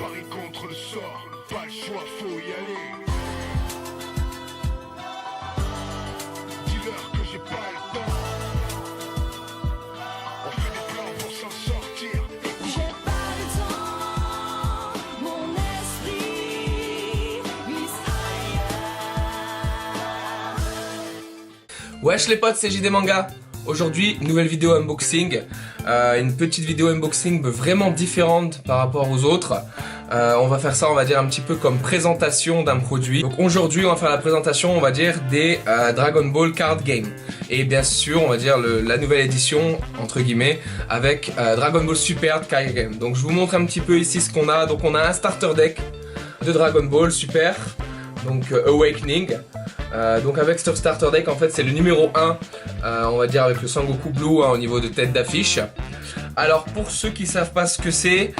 parie contre le sort, pas le choix, faut y aller. Dis-leur que j'ai pas le temps. On fait des plans pour s'en sortir. J'ai pas le temps, mon esprit glisse ailleurs. Wesh les potes, c'est JD Manga. Aujourd'hui, nouvelle vidéo unboxing, une petite vidéo unboxing vraiment différente par rapport aux autres. On va faire ça, on va dire un petit peu comme présentation d'un produit. Donc aujourd'hui, on va faire la présentation, on va dire des Dragon Ball Card Game. Et bien sûr, on va dire la nouvelle édition, entre guillemets, avec Dragon Ball Super Card Game. Donc je vous montre un petit peu ici ce qu'on a. Donc on a un starter deck de Dragon Ball Super, donc Awakening. Donc avec ce starter deck, en fait c'est le numéro 1, on va dire avec le Sangoku Blue au niveau de tête d'affiche. Alors pour ceux qui savent pas ce que c'est,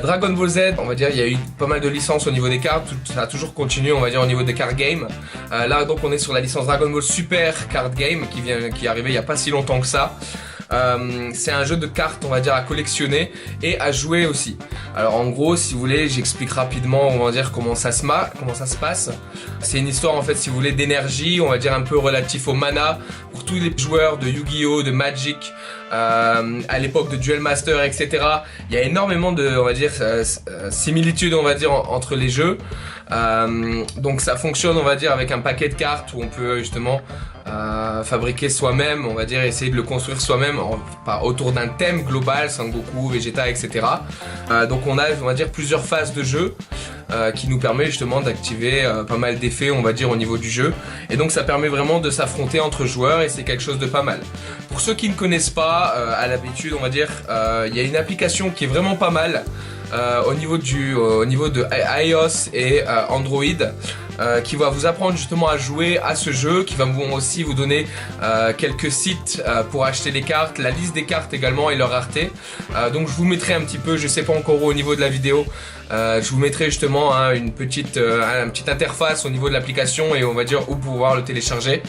Dragon Ball Z, on va dire il y a eu pas mal de licences au niveau des cartes, ça a toujours continué on va dire au niveau des card game. Là donc on est sur la licence Dragon Ball Super Card Game qui est arrivée il y a pas si longtemps que ça. C'est un jeu de cartes on va dire à collectionner et à jouer aussi. Alors en gros si vous voulez j'explique rapidement on va dire comment ça se passe. C'est une histoire en fait si vous voulez d'énergie on va dire un peu relatif au mana pour tous les joueurs de Yu-Gi-Oh, de Magic, à l'époque de Duel Master etc. Il y a énormément de on va dire similitudes on va dire entre les jeux. Donc ça fonctionne on va dire avec un paquet de cartes où on peut justement fabriquer soi-même, on va dire essayer de le construire soi-même autour d'un thème global, Sangoku, Vegeta, etc. Donc on va dire plusieurs phases de jeu qui nous permet justement d'activer pas mal d'effets on va dire au niveau du jeu. Et donc ça permet vraiment de s'affronter entre joueurs et c'est quelque chose de pas mal. Pour ceux qui ne connaissent pas, à l'habitude on va dire, il y a une application qui est vraiment pas mal. Au niveau de iOS et Android qui va vous apprendre justement à jouer à ce jeu, qui va aussi vous donner quelques sites pour acheter les cartes, la liste des cartes également et leur rareté. Donc je vous mettrai un petit peu, je sais pas encore au niveau de la vidéo, je vous mettrai justement une petite interface au niveau de l'application et on va dire où pouvoir le télécharger.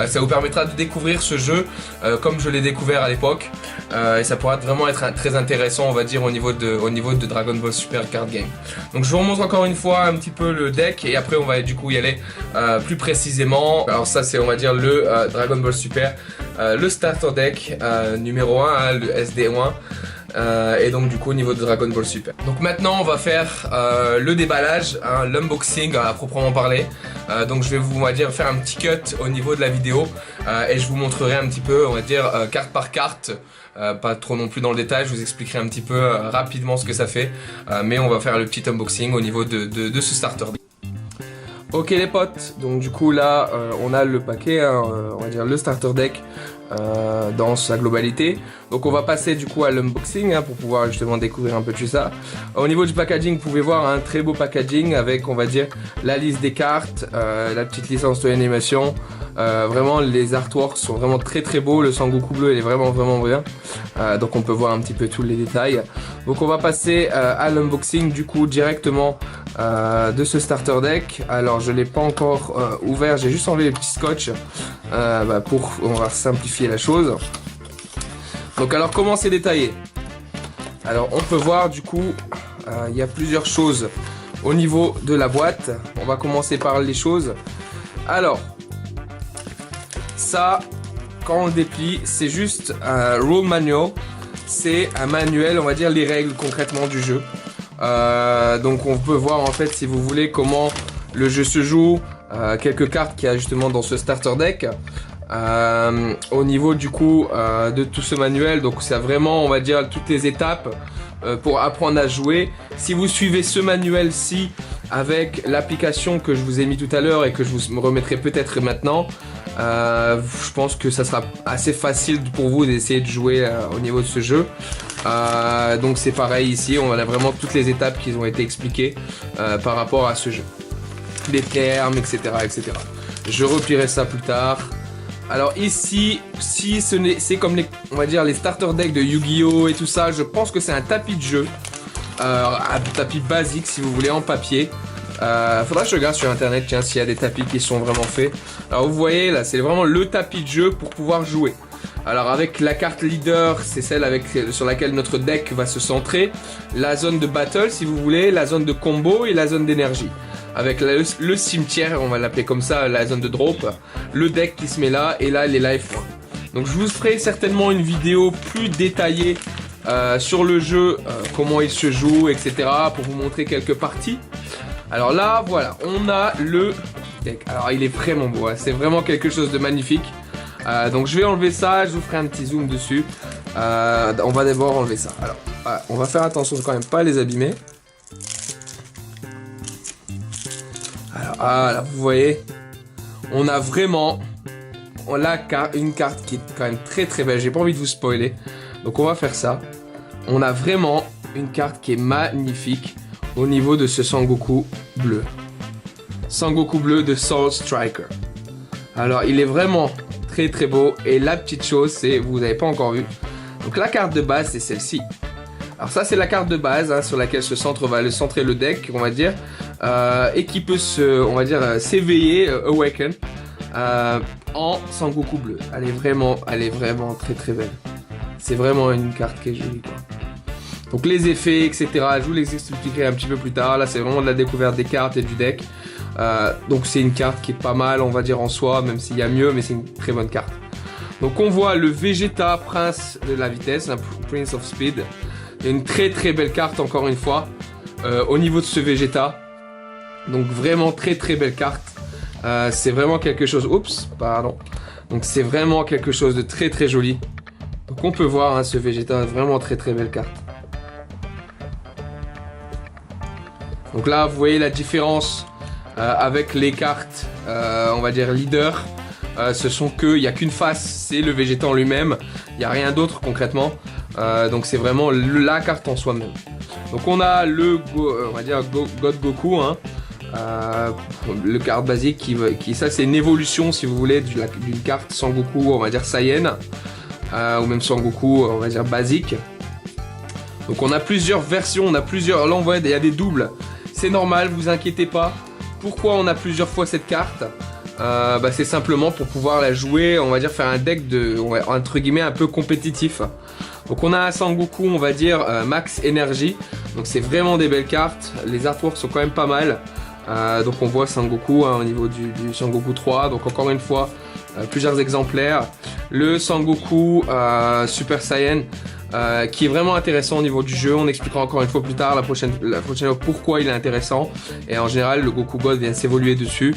Ça vous permettra de découvrir ce jeu comme je l'ai découvert à l'époque et ça pourra vraiment être très intéressant on va dire au niveau de Dragon Ball Super Card Game. Donc je vous remontre encore une fois un petit peu le deck et après on va du coup y aller plus précisément. Alors ça c'est on va dire le Dragon Ball Super, le starter deck numéro 1, le SD1. Et donc du coup au niveau de Dragon Ball Super. Donc maintenant on va faire le déballage, l'unboxing à proprement parler. Donc je vais vous on va dire faire un petit cut au niveau de la vidéo et je vous montrerai un petit peu on va dire carte par carte. Pas trop non plus dans le détail, je vous expliquerai un petit peu rapidement ce que ça fait. Mais on va faire le petit unboxing au niveau de ce starter deck. Ok les potes, donc du coup là on a le paquet, on va dire le starter deck dans sa globalité. Donc on va passer du coup à l'unboxing pour pouvoir justement découvrir un peu tout ça. Au niveau du packaging, vous pouvez voir un très beau packaging avec on va dire la liste des cartes, la petite licence de l'animation. Vraiment les artworks sont vraiment très très beaux, le Sangoku bleu il est vraiment bien. Donc on peut voir un petit peu tous les détails. Donc on va passer à l'unboxing du coup directement de ce starter deck. Alors je l'ai pas encore ouvert, j'ai juste enlevé les petits scotch pour on va simplifier la chose. Donc alors comment c'est détaillé? Alors on peut voir du coup il y a plusieurs choses au niveau de la boîte. On va commencer par les choses. Alors ça quand on le déplie c'est juste un rule manual. C'est un manuel on va dire les règles concrètement du jeu. Donc on peut voir en fait si vous voulez comment le jeu se joue, quelques cartes qu'il y a justement dans ce starter deck. Au niveau du coup de tout ce manuel, donc c'est vraiment on va dire toutes les étapes pour apprendre à jouer. Si vous suivez ce manuel-ci avec l'application que je vous ai mis tout à l'heure et que je vous remettrai peut-être maintenant, je pense que ça sera assez facile pour vous d'essayer de jouer au niveau de ce jeu. Donc c'est pareil ici, on a vraiment toutes les étapes qui ont été expliquées par rapport à ce jeu. Les termes, etc. etc. Je replierai ça plus tard. Alors ici, si c'est comme on va dire les starter decks de Yu-Gi-Oh et tout ça, je pense que c'est un tapis de jeu. Un tapis basique si vous voulez en papier. Faudra que je regarde sur internet tiens s'il y a des tapis qui sont vraiment faits. Alors vous voyez là c'est vraiment le tapis de jeu pour pouvoir jouer. Alors avec la carte leader, c'est celle sur laquelle notre deck va se centrer. La zone de battle si vous voulez, la zone de combo et la zone d'énergie. Avec le cimetière, on va l'appeler comme ça, la zone de drop. Le deck qui se met là et là les life points. Donc je vous ferai certainement une vidéo plus détaillée sur le jeu, comment il se joue, etc. pour vous montrer quelques parties. Alors là, voilà, on a le deck. Alors il est vraiment beau, hein, c'est vraiment quelque chose de magnifique. Donc je vais enlever ça, je vous ferai un petit zoom dessus. On va d'abord enlever ça. Alors, on va faire attention quand même pas les abîmer. Alors, là, vous voyez, on a vraiment une carte qui est quand même très très belle. J'ai pas envie de vous spoiler, donc on va faire ça. On a vraiment une carte qui est magnifique au niveau de ce Sangoku bleu. Sangoku bleu de Soul Striker. Alors, il est vraiment très très beau, et la petite chose c'est, vous n'avez pas encore vu, donc la carte de base c'est celle-ci. Alors ça c'est la carte de base hein, sur laquelle va centrer le deck, on va dire, et qui peut on va dire s'éveiller, awaken, en Sangoku bleu. Elle est vraiment très très belle. C'est vraiment une carte qui est jolie quoi. Donc les effets etc, je vous les expliquerai un petit peu plus tard. Là c'est vraiment de la découverte des cartes et du deck. Donc c'est une carte qui est pas mal on va dire en soi, même s'il y a mieux, mais c'est une très bonne carte. Donc on voit le Vegeta, prince de la vitesse, un Prince of Speed. Il y a une très très belle carte encore une fois au niveau de ce Vegeta. Donc vraiment très très belle carte. C'est vraiment quelque chose, oups pardon. Donc c'est vraiment quelque chose de très très joli. Donc on peut voir hein, ce Vegeta, vraiment très très belle carte. Donc là vous voyez la différence avec les cartes, on va dire leader, ce sont il n'y a qu'une face, c'est le Vegeta en lui-même, il n'y a rien d'autre concrètement, donc c'est vraiment la carte en soi-même. Donc on a on va dire God Goku, hein, le carte basique ça c'est une évolution si vous voulez d'une carte Sangoku, on va dire Saiyan, ou même Sangoku, on va dire basique. Donc on a plusieurs versions, là on voit il y a des doubles, c'est normal, vous inquiétez pas. Pourquoi on a plusieurs fois cette carte? C'est simplement pour pouvoir la jouer, on va dire faire un deck entre guillemets un peu compétitif. Donc on a un Sangoku, on va dire max énergie. Donc c'est vraiment des belles cartes. Les artworks sont quand même pas mal. Donc on voit Sangoku hein, au niveau du Sangoku 3. Donc encore une fois, plusieurs exemplaires. Le Sangoku Super Saiyan. Qui est vraiment intéressant au niveau du jeu. On expliquera encore une fois plus tard la prochaine fois pourquoi il est intéressant. Et en général, le Goku God vient s'évoluer dessus.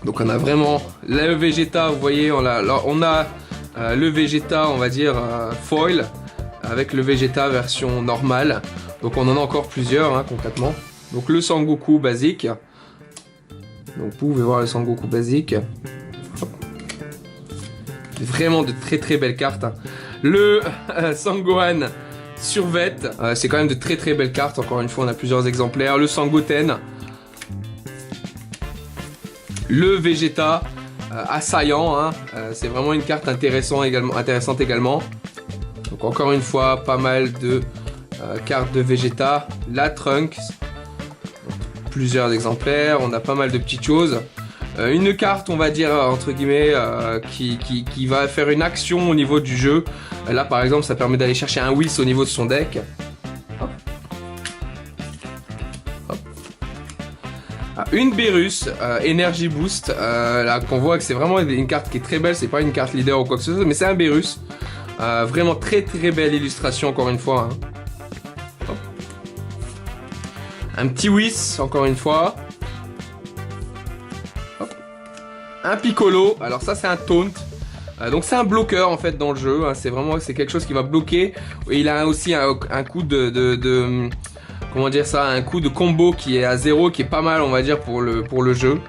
Donc on a vraiment le Vegeta, vous voyez, on a le Vegeta, on va dire foil, avec le Vegeta version normale. Donc on en a encore plusieurs hein, concrètement. Donc le Sangoku basique. Donc vous pouvez voir le Sangoku basique. Hop. Vraiment de très très belles cartes. Hein. Le Sangohan Survet, c'est quand même de très très belles cartes. Encore une fois, on a plusieurs exemplaires. Le Sangoten, le Vegeta assaillant, hein. C'est vraiment une carte intéressante également. Donc encore une fois, pas mal de cartes de Vegeta. La Trunks, plusieurs exemplaires. On a pas mal de petites choses. Une carte on va dire entre guillemets qui va faire une action au niveau du jeu. Là par exemple ça permet d'aller chercher un Whis au niveau de son deck. Hop. Hop. Une Beerus Energy Boost, là qu'on voit que c'est vraiment une carte qui est très belle, c'est pas une carte leader ou quoi que ce soit, mais c'est un Beerus. Vraiment très très belle illustration encore une fois. Hein. Hop. Un petit Whis encore une fois. Un Piccolo, alors ça c'est un taunt, donc c'est un bloqueur en fait dans le jeu, hein. C'est quelque chose qui va bloquer, et il a aussi un coup comment dire ça, un coup de combo qui est à 0, qui est pas mal on va dire pour le jeu,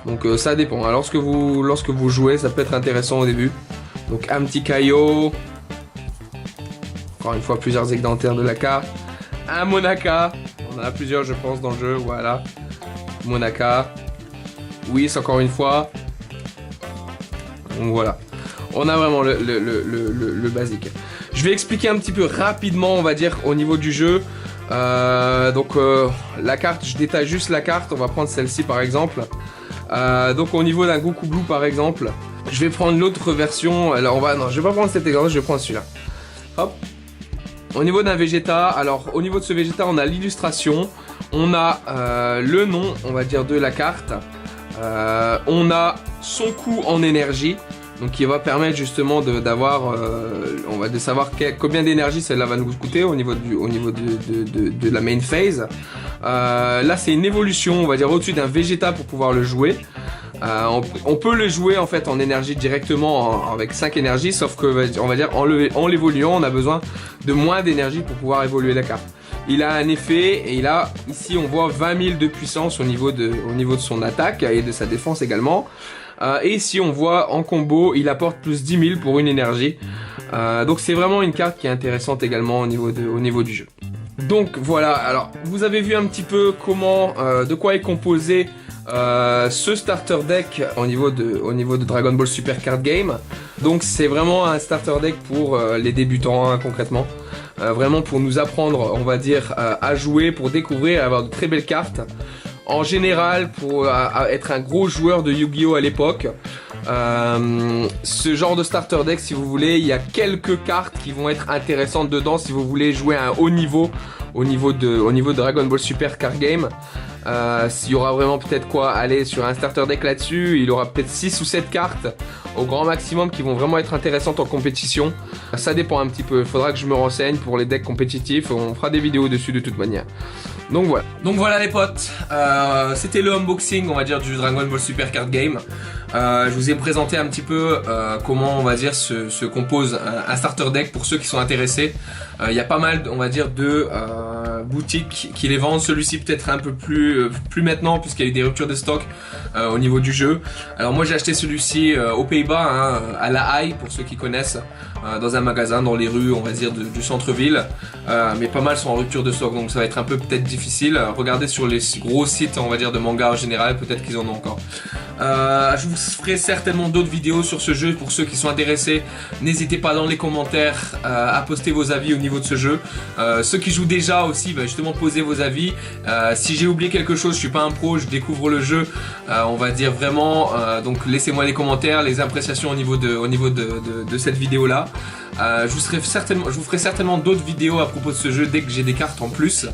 donc ça dépend, alors, lorsque vous jouez ça peut être intéressant au début. Donc un petit Kaio, encore une fois plusieurs exemplaires de la carte, un Monaka, on en a plusieurs je pense dans le jeu, voilà, Monaka, oui c'est encore une fois. Donc voilà, on a vraiment le basique. Je vais expliquer un petit peu rapidement, on va dire, au niveau du jeu. La carte, je détaille juste la carte. On va prendre celle-ci par exemple. Donc au niveau d'un Goku Blue par exemple, Je vais prendre l'autre version. Alors non, je vais pas prendre cet exemple, je vais prendre celui-là. Hop. Au niveau d'un Vegeta, alors au niveau de ce Vegeta, on a l'illustration, on a le nom, on va dire, de la carte, on a son coût en énergie, donc qui va permettre justement d'avoir, on va de savoir combien d'énergie celle-là va nous coûter au niveau de la main phase. Là, c'est une évolution, on va dire, au-dessus d'un Vegeta pour pouvoir le jouer. On peut le jouer en fait en énergie directement avec 5 énergies, sauf que on va dire en l'évoluant on a besoin de moins d'énergie pour pouvoir évoluer la carte. Il a un effet et il a ici on voit 20 000 de puissance au niveau de son attaque et de sa défense également. Et ici on voit en combo il apporte plus 10 000 pour une énergie. Donc c'est vraiment une carte qui est intéressante également au niveau du jeu. Donc voilà, alors vous avez vu un petit peu comment, de quoi est composé ce starter deck au niveau de Dragon Ball Super Card Game. Donc c'est vraiment un starter deck pour les débutants hein, concrètement. Vraiment pour nous apprendre, on va dire, à jouer, pour découvrir, avoir de très belles cartes. En général, pour être un gros joueur de Yu-Gi-Oh à l'époque, ce genre de starter deck, si vous voulez, il y a quelques cartes qui vont être intéressantes dedans si vous voulez jouer à un haut niveau au niveau de Dragon Ball Super Card Game. S'il y aura vraiment peut-être quoi aller sur un starter deck là-dessus, il aura peut-être 6 ou 7 cartes au grand maximum qui vont vraiment être intéressantes en compétition. Ça dépend un petit peu, il faudra que je me renseigne pour les decks compétitifs, on fera des vidéos dessus de toute manière. Donc voilà les potes, c'était le unboxing on va dire du Dragon Ball Super Card Game. Je vous ai présenté un petit peu comment on va dire se compose un starter deck pour ceux qui sont intéressés. Il y a pas mal on va dire de boutiques qui les vendent, celui-ci peut-être un peu plus maintenant puisqu'il y a eu des ruptures de stock au niveau du jeu. Alors moi j'ai acheté celui-ci aux Pays-Bas hein, à La Haye pour ceux qui connaissent, dans un magasin dans les rues on va dire du centre-ville, mais pas mal sont en rupture de stock donc ça va être un peu peut-être difficile. Regardez sur les gros sites on va dire de manga en général, peut-être qu'ils en ont encore. Je vous ferai certainement d'autres vidéos sur ce jeu pour ceux qui sont intéressés. N'hésitez pas dans les commentaires à poster vos avis au niveau de ce jeu. Ceux qui jouent déjà aussi, bah, justement posez vos avis. Si j'ai oublié quelque chose, je suis pas un pro, je découvre le jeu, on va dire vraiment. Donc laissez-moi les commentaires, les appréciations au niveau de cette vidéo là. Je vous ferai certainement d'autres vidéos à propos de ce jeu dès que j'ai des cartes en plus.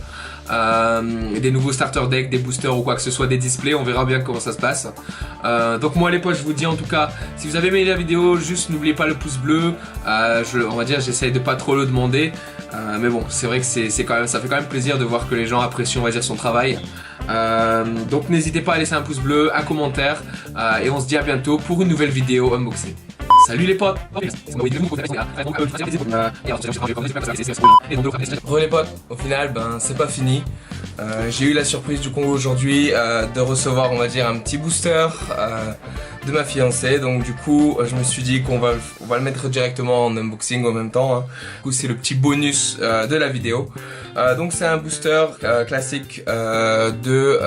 Des nouveaux starter decks, des boosters ou quoi que ce soit, des displays, on verra bien comment ça se passe. Donc moi les potes je vous dis en tout cas, si vous avez aimé la vidéo, juste n'oubliez pas le pouce bleu. On va dire j'essaye de pas trop le demander, mais bon c'est vrai que ça fait quand même plaisir de voir que les gens apprécient on va dire son travail. Donc n'hésitez pas à laisser un pouce bleu, un commentaire, et on se dit à bientôt pour une nouvelle vidéo unboxing. Salut les potes. Re les potes, au final ben c'est pas fini. J'ai eu la surprise du Congo aujourd'hui de recevoir on va dire un petit booster de ma fiancée, donc du coup je me suis dit qu'on va le mettre directement en unboxing en même temps hein. Du coup c'est le petit bonus de la vidéo. Donc c'est un booster classique de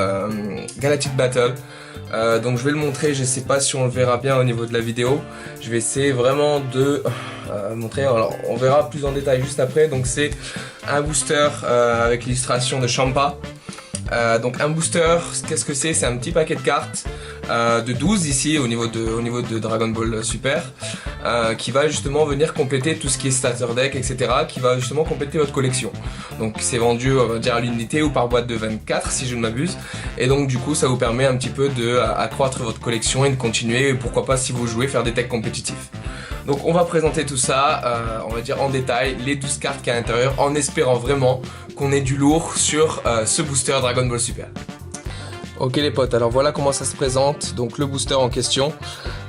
Galactic Battle. Donc je vais le montrer, je sais pas si on le verra bien au niveau de la vidéo. Je vais essayer vraiment de montrer, alors on verra plus en détail juste après. Donc c'est un booster avec l'illustration de Champa. Donc un booster, qu'est-ce que c'est? C'est un petit paquet de cartes de 12 ici au niveau de Dragon Ball Super, qui va justement venir compléter tout ce qui est starter deck etc, qui va justement compléter votre collection. Donc c'est vendu on va dire à l'unité ou par boîte de 24 si je ne m'abuse, et donc du coup ça vous permet un petit peu de accroître votre collection et de continuer, et pourquoi pas si vous jouez faire des decks compétitifs. Donc on va présenter tout ça, on va dire en détail, les 12 cartes qu'il y a à l'intérieur, en espérant vraiment qu'on ait du lourd sur ce booster Dragon Ball Super. Ok les potes, alors voilà comment ça se présente, donc le booster en question.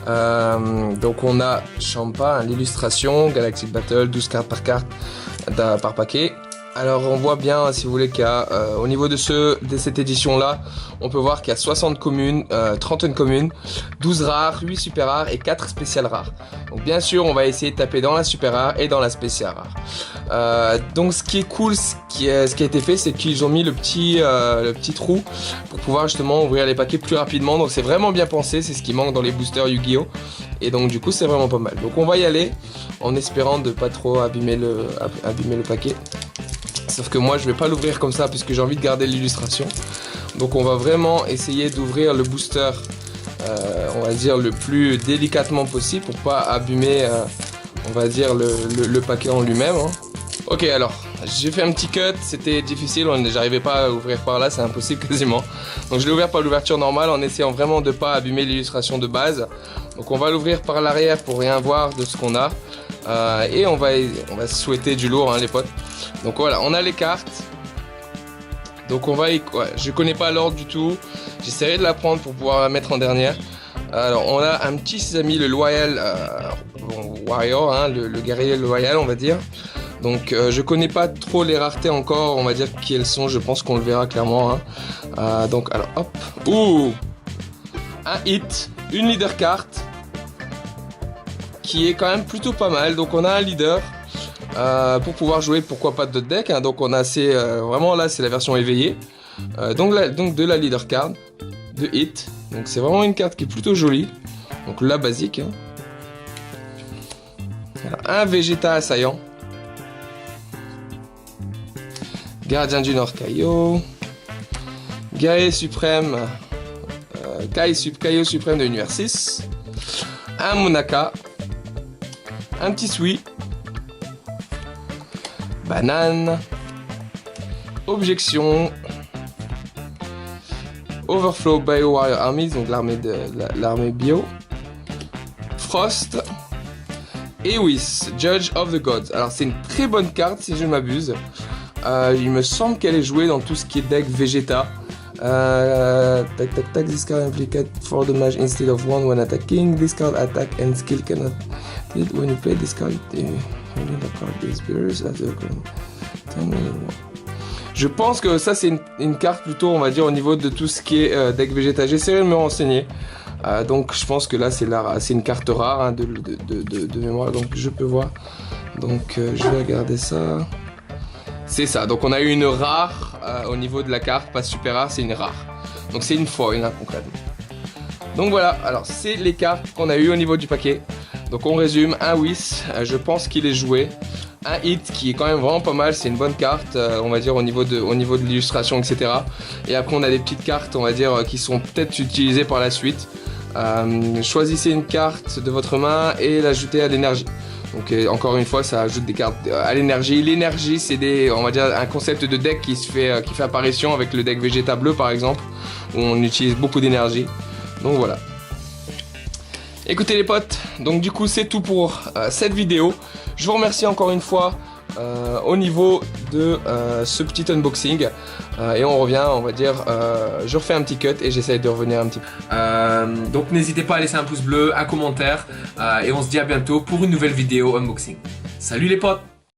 Donc on a Champa, l'illustration, Galactic Battle, 12 cartes par paquet. Alors on voit bien si vous voulez qu'il y a au niveau de cette édition là, on peut voir qu'il y a 60 communes, 31 communes, 12 rares, 8 super rares et 4 spéciales rares. Donc bien sûr on va essayer de taper dans la super rare et dans la spéciale rare. Donc ce qui est cool, ce qui a été fait, c'est qu'ils ont mis le petit trou pour pouvoir justement ouvrir les paquets plus rapidement. Donc c'est vraiment bien pensé, c'est ce qui manque dans les boosters Yu-Gi-Oh! Et donc du coup c'est vraiment pas mal. Donc on va y aller en espérant de pas trop abîmer le paquet. Sauf que moi je vais pas l'ouvrir comme ça puisque j'ai envie de garder l'illustration. Donc on va vraiment essayer d'ouvrir le booster va dire, le plus délicatement possible pour pas abîmer, on va dire, le paquet en lui-même. Hein. Ok, alors, j'ai fait un petit cut, c'était difficile, j'arrivais pas à ouvrir par là, c'est impossible quasiment. Donc je l'ai ouvert par l'ouverture normale en essayant vraiment de pas abîmer l'illustration de base. Donc on va l'ouvrir par l'arrière pour rien voir de ce qu'on a. Et on va souhaiter du lourd, hein, les potes. Donc voilà, on a les cartes. Donc on va je connais pas l'ordre du tout. J'essaierai de la prendre pour pouvoir la mettre en dernière. Alors on a un petit ami, le Loyal Warrior, hein, le guerrier loyal, on va dire. Donc je connais pas trop les raretés encore, on va dire qui elles sont, je pense qu'on le verra clairement. Hein. Donc alors hop, ouh, un hit, une leader carte qui est quand même plutôt pas mal. Donc on a un leader pour pouvoir jouer, pourquoi pas d'autres decks. Hein. Donc on a vraiment là c'est la version éveillée. Donc de la leader card de hit. Donc c'est vraiment une carte qui est plutôt jolie. Donc la basique. Hein. Alors, un Vegeta assaillant. Gardien du Nord Kaio. Guerrier suprême. Kaio suprême de l'univers 6. Un Monaka. Un petit Sui. Banane. Objection. Overflow Bio Warrior Armies, donc l'armée bio. Frost. Et Whis, Judge of the Gods. Alors c'est une très bonne carte si je ne m'abuse. Il me semble qu'elle est jouée dans tout ce qui est deck Vegeta. This card implicate 4 damage instead of 1 when attacking. This card attack and skill cannot hit when you play this card. Je pense que ça c'est une carte plutôt, on va dire, au niveau de tout ce qui est deck Vegeta. J'essaierai de me renseigner. Donc je pense que là c'est une carte rare, hein, de mémoire, donc je peux voir. Donc je vais regarder ça. C'est ça, donc on a eu une rare au niveau de la carte, pas super rare, c'est une rare. Donc c'est une foil, hein, concrètement. Donc voilà, alors c'est les cartes qu'on a eu au niveau du paquet. Donc on résume, un Whis, je pense qu'il est joué. Un hit qui est quand même vraiment pas mal, c'est une bonne carte, on va dire au niveau de l'illustration, etc. Et après on a des petites cartes, on va dire, qui sont peut-être utilisées par la suite. Choisissez une carte de votre main et l'ajoutez à l'énergie. Donc encore une fois, ça ajoute des cartes à l'énergie. L'énergie, c'est on va dire un concept de deck qui fait apparition avec le deck Vegeta bleu par exemple, où on utilise beaucoup d'énergie. Donc voilà. Écoutez les potes, donc du coup c'est tout pour cette vidéo. Je vous remercie encore une fois au niveau de ce petit unboxing. Et on revient, on va dire, je refais un petit cut et j'essaye de revenir un petit peu. Donc n'hésitez pas à laisser un pouce bleu, un commentaire. Et on se dit à bientôt pour une nouvelle vidéo unboxing. Salut les potes!